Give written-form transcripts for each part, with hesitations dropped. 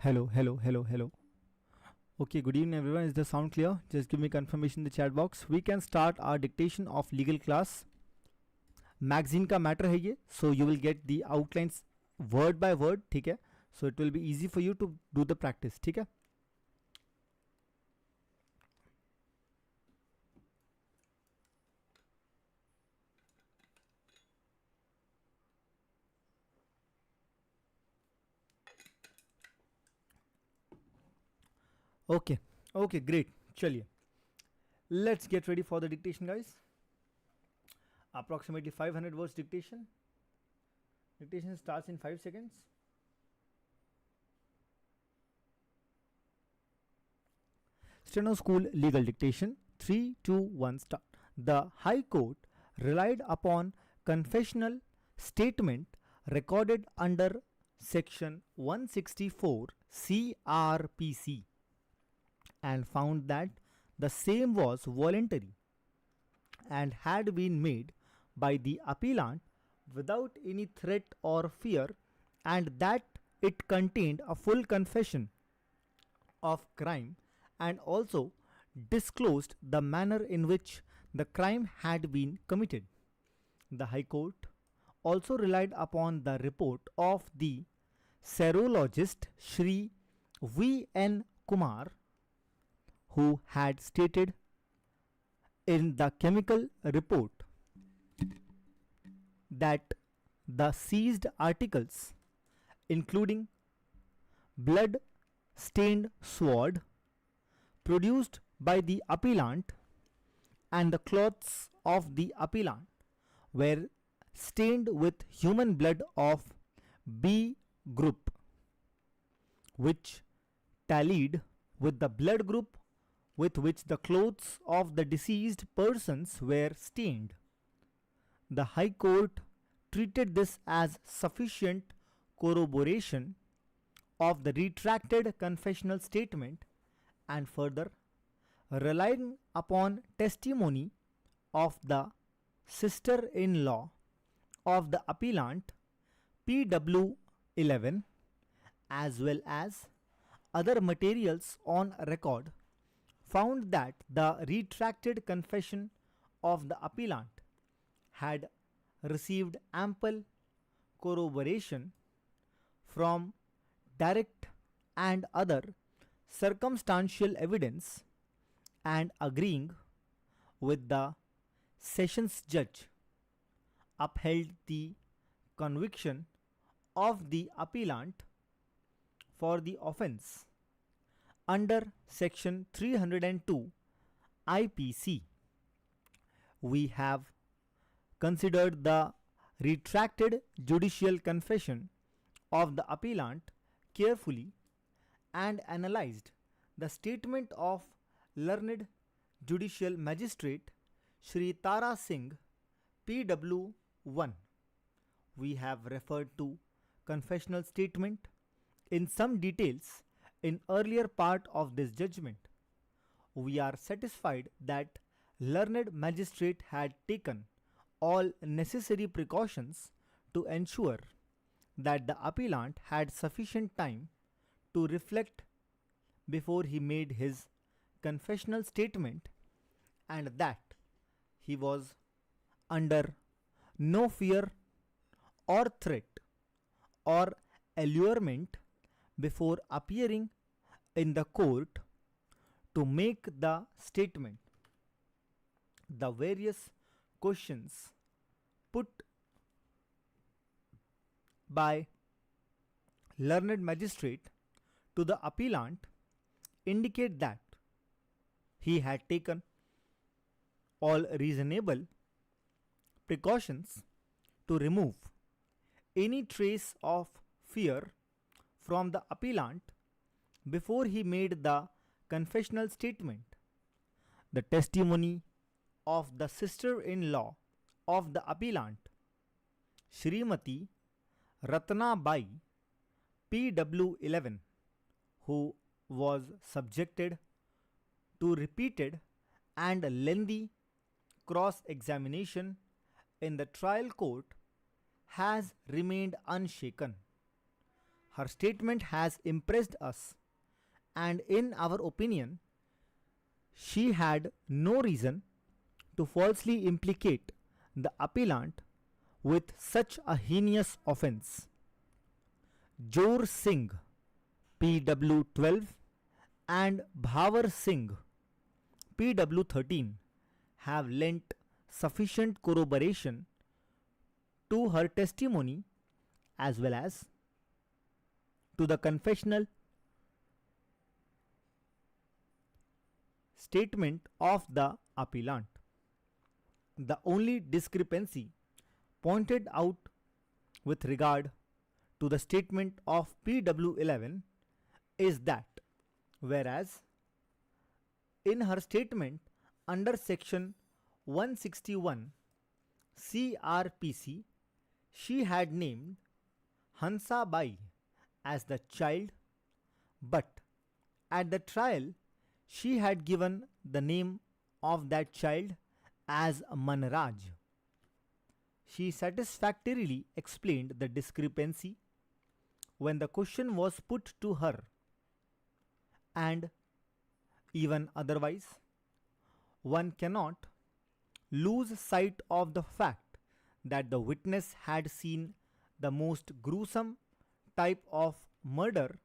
Hello, hello, hello, hello. Okay, good evening everyone. Is the sound clear? Just give me confirmation in the chat box. We can start our dictation of legal class. Magazine का matter है ये, so you will get the outlines word by word, ठीक है? So it will be easy for you to do the practice, ठीक है? Okay, okay, great. चलिए, let's get ready for the dictation, guys. Approximately 500 words dictation. Dictation starts in 5 seconds. Steno School Legal Dictation. 3, 2, 1, start. The High Court relied upon confessional statement recorded under Section 164 CRPC and found that the same was voluntary and had been made by the appellant without any threat or fear, and that it contained a full confession of crime and also disclosed the manner in which the crime had been committed. The High Court also relied upon the report of the serologist Shri V.N. Kumar, who had stated in the chemical report that the seized articles, including blood stained sword produced by the appellant and the clothes of the appellant, were stained with human blood of B group, which tallied with the blood group with which the clothes of the deceased persons were stained. The High Court treated this as sufficient corroboration of the retracted confessional statement, and further, relying upon testimony of the sister-in-law of the appellant PW11 as well as other materials on record, found that the retracted confession of the appellant had received ample corroboration from direct and other circumstantial evidence, and agreeing with the sessions judge, upheld the conviction of the appellant for the offence under Section 302 IPC. We have considered the retracted judicial confession of the appellant carefully and analyzed the statement of learned judicial magistrate Shri Tara Singh PW1. We have referred to confessional statement in some details in earlier part of this judgment. We are satisfied that learned magistrate had taken all necessary precautions to ensure that the appellant had sufficient time to reflect before he made his confessional statement, and that he was under no fear or threat or allurement before appearing in the court to make the statement. The various questions put by learned magistrate to the appellant indicate that he had taken all reasonable precautions to remove any trace of fear from the appellant before he made the confessional statement. The testimony of the sister-in-law of the appellant, Shrimati Ratna Bai PW11, who was subjected to repeated and lengthy cross-examination in the trial court, has remained unshaken. her statement has impressed us, and in our opinion, she had no reason to falsely implicate the appellant with such a heinous offence. Jor Singh, PW 12, and Bhavar Singh, PW 13, have lent sufficient corroboration to her testimony as well as to the confessional statement of the appellant. The only discrepancy pointed out with regard to the statement of PW11 is that whereas in her statement under section 161 CRPC, she had named Hansa Bai as the child, but at the trial she had given the name of that child as Manraj. She satisfactorily explained the discrepancy when the question was put to her, and even otherwise, one cannot lose sight of the fact that the witness had seen the most gruesome type of murder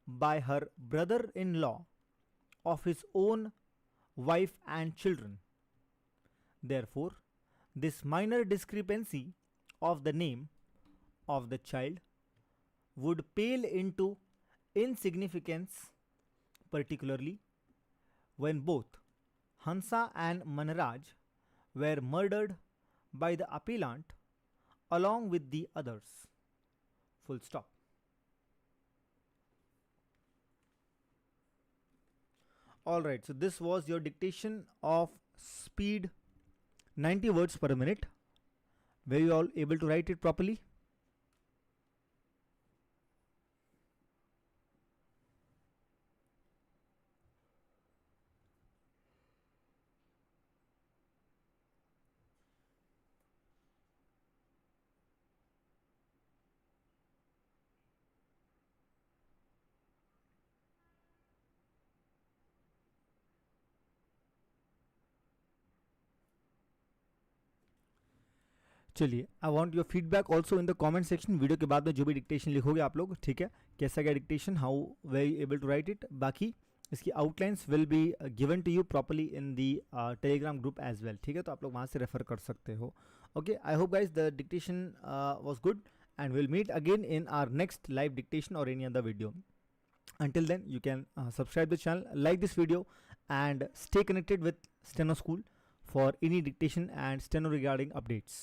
by her brother-in-law of his own wife and children. Therefore, this minor discrepancy of the name of the child would pale into insignificance, particularly when both Hansa and Manraj were murdered by the appellant along with the others. Full stop. Alright, so this was your dictation of speed 90 words per minute. Were you all able to write it properly? चलिए, I want your feedback also in the comment section. Video के बाद में जो भी dictation लिखोगे आप लोग, ठीक है, कैसा गया dictation, how we able to write it. बाकी इसकी outlines will be given to you properly in the Telegram group as well, ठीक है, तो आप लोग वहाँ से रेफर कर सकते हो. Okay, I hope guys the dictation was good and we'll meet again in our next live dictation or any other video. Until then, you can subscribe the channel, like this video, and stay connected with Steno School for any dictation and steno regarding updates.